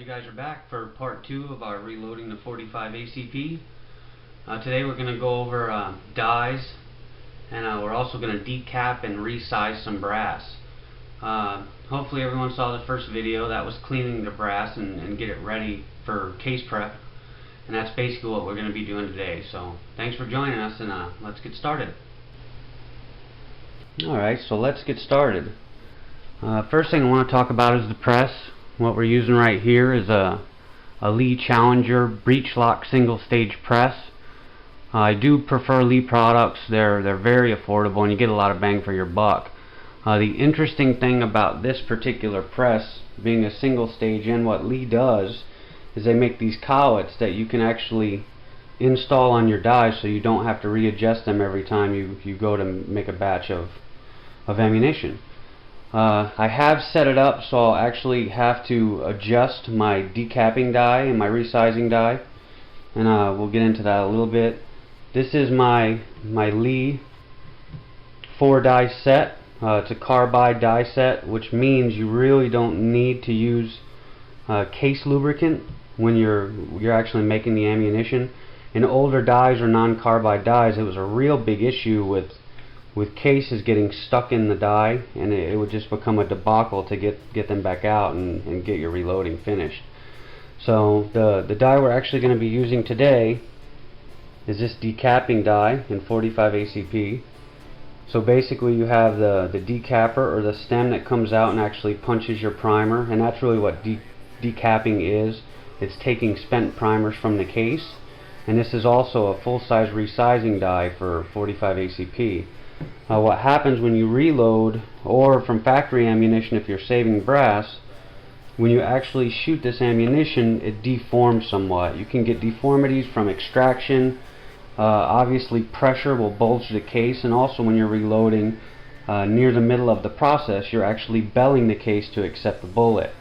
you guys are back for part 2 of our reloading the 45 ACP. Today we're going to go over dies, and we're also going to decap and resize some brass. Hopefully everyone saw the first video. That was cleaning the brass and get it ready for case prep, and that's basically what we're going to be doing today. So thanks for joining us, and let's get started. Alright, so let's get started. First thing I want to talk about is the press. What we're using right here is a Lee Challenger breech lock single stage press. I do prefer Lee products. They're very affordable and you get a lot of bang for your buck. The interesting thing about this particular press being a single stage, and what Lee does is they make these cowlets that you can actually install on your dies, so you don't have to readjust them every time you go to make a batch of ammunition. I have set it up so I'll actually have to adjust my decapping die and my resizing die, and we'll get into that a little bit. This is my Lee 4 die set. It's a carbide die set, which means you really don't need to use case lubricant when you're actually making the ammunition. In older dies or non-carbide dies, it was a real big issue with cases getting stuck in the die, and it would just become a debacle to get them back out and get your reloading finished. So the die we're actually going to be using today is this decapping die in 45 ACP. So basically you have the decapper, or the stem that comes out and actually punches your primer, and that's really what decapping is. It's taking spent primers from the case, and this is also a full-size resizing die for 45 ACP. What happens when you reload, or from factory ammunition if you're saving brass, when you actually shoot this ammunition, it deforms somewhat. You can get deformities from extraction. Obviously pressure will bulge the case, and also when you're reloading near the middle of the process, you're actually belling the case to accept the bullet.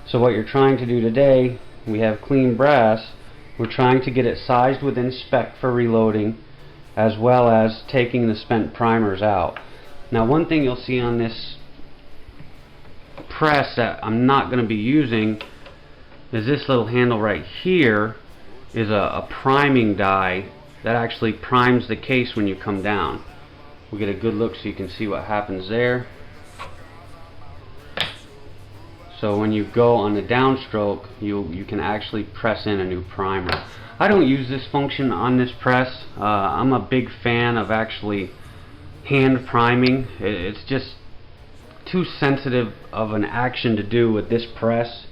So what you're trying to do today, we have clean brass, we're trying to get it sized within spec for reloading, as well as taking the spent primers out. Now, one thing you'll see on this press that I'm not going to be using is this little handle right here is a priming die that actually primes the case when you come down. We'll get a good look so you can see what happens there. So when you go on the downstroke, you can actually press in a new primer. I don't use this function on this press. I'm a big fan of actually hand priming. It's just too sensitive of an action to do with this press.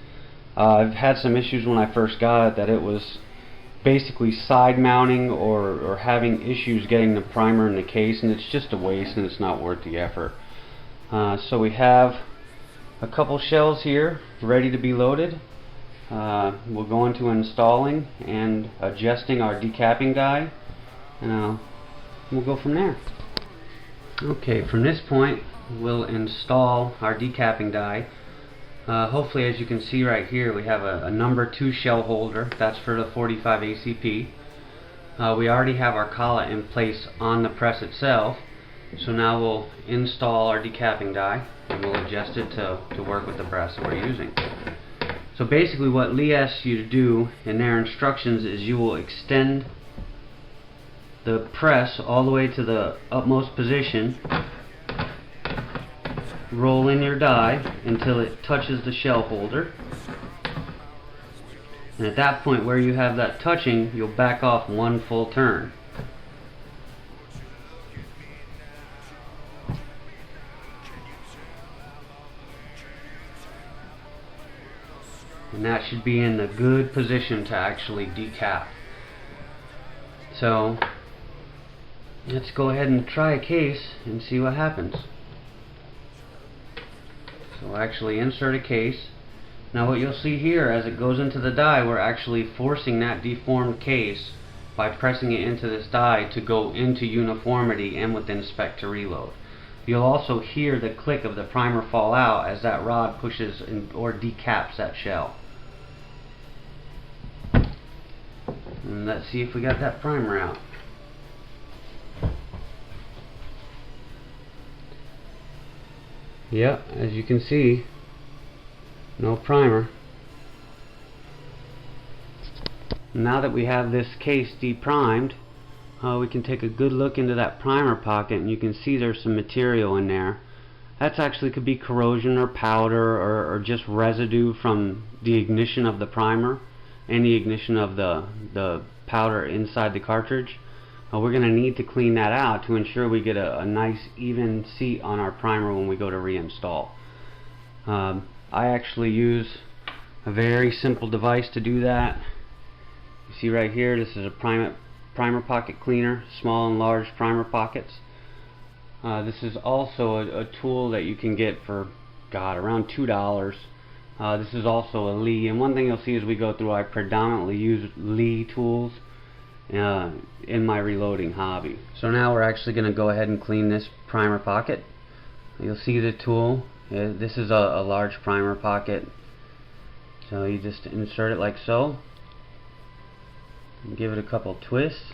I've had some issues when I first got it that it was basically side mounting or having issues getting the primer in the case, and it's just a waste and it's not worth the effort. So we have a couple shells here ready to be loaded. We'll go into installing and adjusting our decapping die, and we'll go from there. Okay, from this point we'll install our decapping die. Hopefully, as you can see right here, we have a number 2 shell holder. That's for the 45 ACP. We already have our collet in place on the press itself, so now we'll install our decapping die and we'll adjust it to work with the brass that we're using. So basically what Lee asks you to do in their instructions is you will extend the press all the way to the utmost position, roll in your die until it touches the shell holder, and at that point where you have that touching, you'll back off 1 full turn. And that should be in a good position to actually decap. So let's go ahead and try a case and see what happens. So we'll actually insert a case. Now what you'll see here, as it goes into the die, we're actually forcing that deformed case by pressing it into this die to go into uniformity and within spec to reload. You'll also hear the click of the primer fall out as that rod pushes or decaps that shell. And let's see if we got that primer out. Yep, as you can see, no primer. Now that we have this case deprimed, we can take a good look into that primer pocket, and you can see there's some material in there. That's actually could be corrosion or powder or just residue from the ignition of the primer and the ignition of the powder inside the cartridge. We're going to need to clean that out to ensure we get a nice even seat on our primer when we go to reinstall. I actually use a very simple device to do that. You see right here, this is a primer pocket cleaner, small and large primer pockets. This is also a tool that you can get for around $2. This is also a Lee, and one thing you'll see as we go through, I predominantly use Lee tools in my reloading hobby. So now we're actually going to go ahead and clean this primer pocket. You'll see the tool. This is a large primer pocket, so you just insert it like so and give it a couple twists,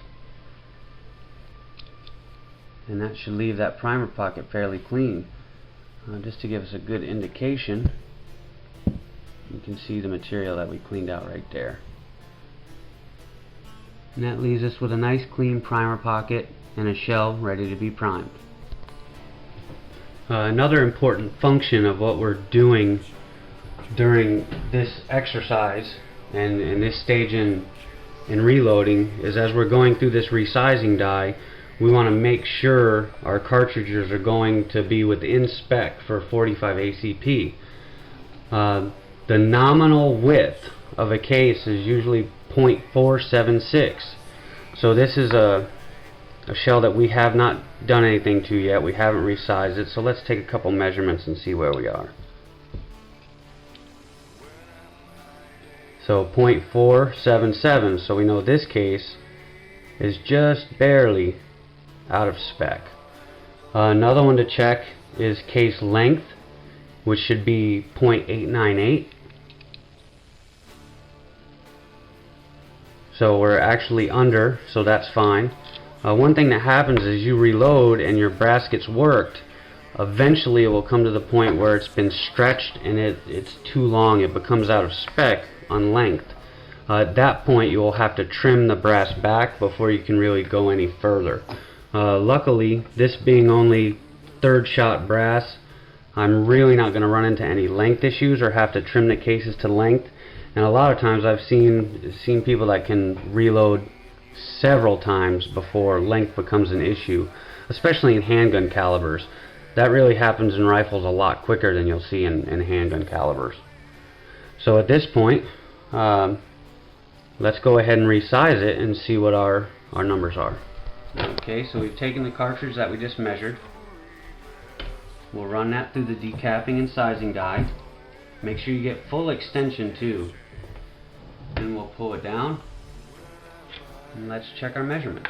and that should leave that primer pocket fairly clean. Just to give us a good indication, you can see the material that we cleaned out right there. And that leaves us with a nice clean primer pocket and a shell ready to be primed. Another important function of what we're doing during this exercise and in this stage in reloading is, as we're going through this resizing die, we want to make sure our cartridges are going to be within spec for 45 ACP. The nominal width of a case is usually 0.476. So this is a shell that we have not done anything to yet. We haven't resized it. So let's take a couple measurements and see where we are. So 0.477. So we know this case is just barely out of spec. Another one to check is case length, which should be 0.898. So we're actually under, so that's fine. One thing that happens is you reload and your brass gets worked. Eventually it will come to the point where it's been stretched and it's too long. It becomes out of spec on length. At that point you will have to trim the brass back before you can really go any further. Luckily, this being only third shot brass, I'm really not going to run into any length issues or have to trim the cases to length. And a lot of times I've seen people that can reload several times before length becomes an issue, especially in handgun calibers. That really happens in rifles a lot quicker than you'll see in handgun calibers. So at this point, let's go ahead and resize it and see what our numbers are. Okay, so we've taken the cartridge that we just measured. We'll run that through the decapping and sizing die. Make sure you get full extension too. Then we'll pull it down and let's check our measurements.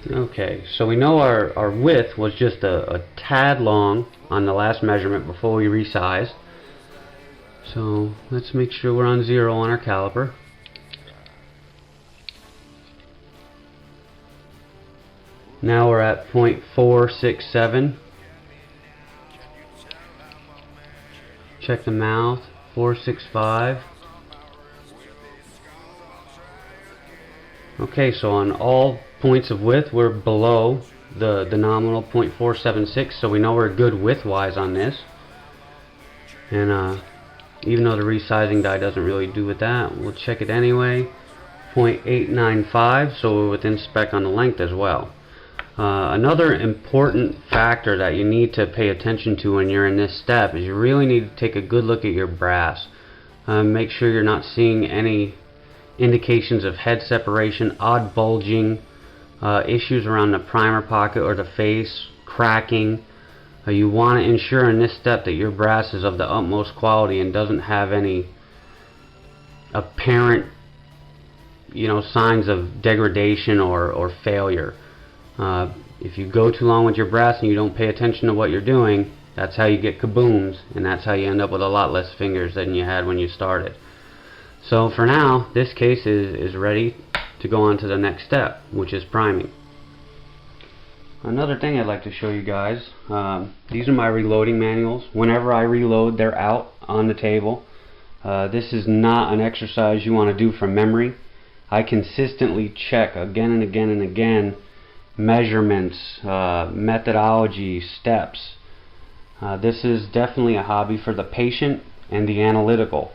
Okay, so we know our width was just a tad long on the last measurement before we resized. So let's make sure we're on 0 on our caliper. Now we're at 0.467. Check the mouth, 465. Okay, so on all points of width we're below the nominal 0.476, so we know we're good width-wise on this. And even though the resizing die doesn't really do with that, we'll check it anyway. 0.895, so we're within spec on the length as well. Another important factor that you need to pay attention to when you're in this step is you really need to take a good look at your brass. Make sure you're not seeing any indications of head separation, odd bulging, issues around the primer pocket or the face, cracking. You want to ensure in this step that your brass is of the utmost quality and doesn't have any apparent signs of degradation or failure. If you go too long with your brass and you don't pay attention to what you're doing, that's how you get kabooms, and that's how you end up with a lot less fingers than you had when you started. So for now, this case is ready to go on to the next step, which is priming. Another thing I'd like to show you guys, these are my reloading manuals. Whenever I reload, they're out on the table. This is not an exercise you want to do from memory. I consistently check again and again and again measurements, methodology, steps. This is definitely a hobby for the patient and the analytical.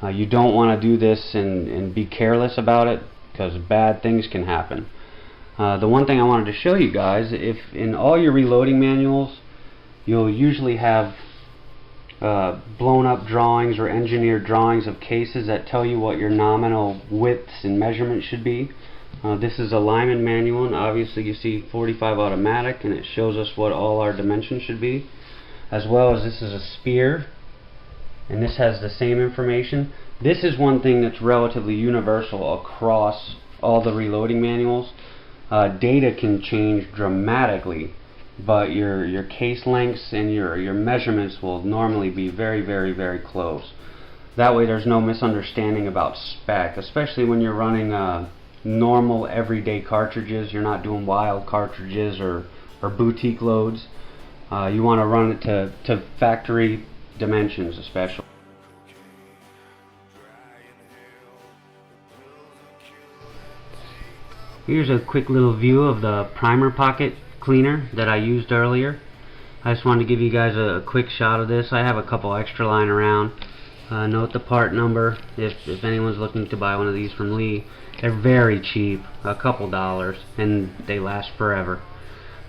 You don't want to do this and be careless about it, because bad things can happen. The one thing I wanted to show you guys, if in all your reloading manuals you'll usually have blown up drawings or engineered drawings of cases that tell you what your nominal widths and measurements should be. This is a Lyman manual, and obviously you see 45 automatic, and it shows us what all our dimensions should be, as well as this is a spear, and this has the same information. This is one thing that's relatively universal across all the reloading manuals. Data can change dramatically, but your case lengths and your measurements will normally be very, very, very close. That way there's no misunderstanding about spec, especially when you're running normal everyday cartridges. You're not doing wild cartridges or boutique loads. You want to run it to factory dimensions especially. Here's a quick little view of the primer pocket cleaner that I used earlier. I just wanted to give you guys a quick shot of this. I have a couple extra lying around. Note the part number if anyone's looking to buy one of these from Lee. They're very cheap, a couple dollars, and they last forever.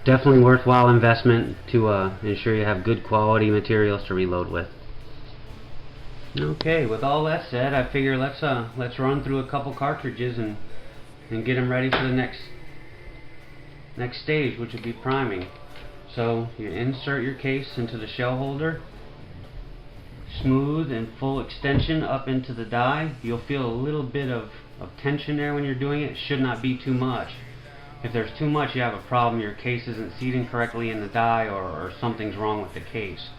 Definitely worthwhile investment to ensure you have good quality materials to reload with. Okay, with all that said, I figure let's run through a couple cartridges and get them ready for the next stage, which would be priming. So you insert your case into the shell holder, smooth and full extension up into the die. You'll feel a little bit of tension there when you're doing it. It should not be too much. If there's too much, you have a problem. Your case isn't seating correctly in the die, or something's wrong with the case.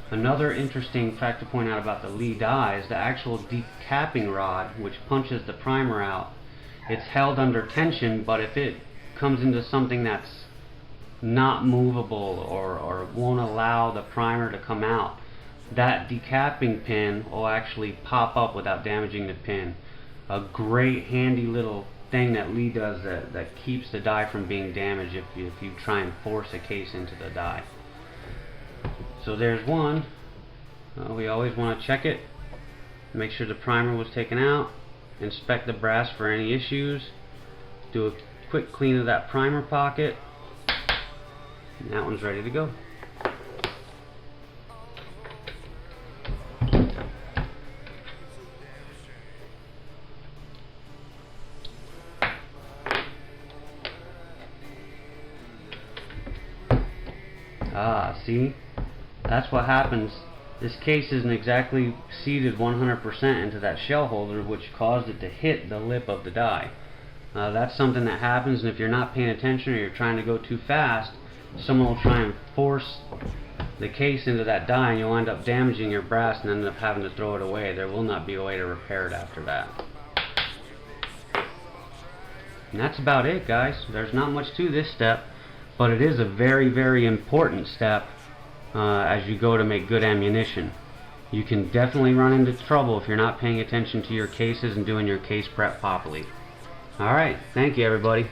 Another interesting fact to point out about the Lee die is the actual decapping rod, which punches the primer out. It's held under tension, but if it comes into something that's not movable or won't allow the primer to come out, that decapping pin will actually pop up without damaging the pin. A great handy little thing that Lee does that keeps the die from being damaged if you try and force a case into the die. So there's one. We always want to check it, make sure the primer was taken out, inspect the brass for any issues, do a quick clean of that primer pocket, and that one's ready to go. See? That's what happens. This case isn't exactly seated 100% into that shell holder, which caused it to hit the lip of the die. That's something that happens, and if you're not paying attention or you're trying to go too fast, someone will try and force the case into that die, and you'll end up damaging your brass and end up having to throw it away. There will not be a way to repair it after that. And that's about it, guys. There's not much to this step, but it is a very, very important step as you go to make good ammunition. You can definitely run into trouble if you're not paying attention to your cases and doing your case prep properly. Alright, thank you everybody.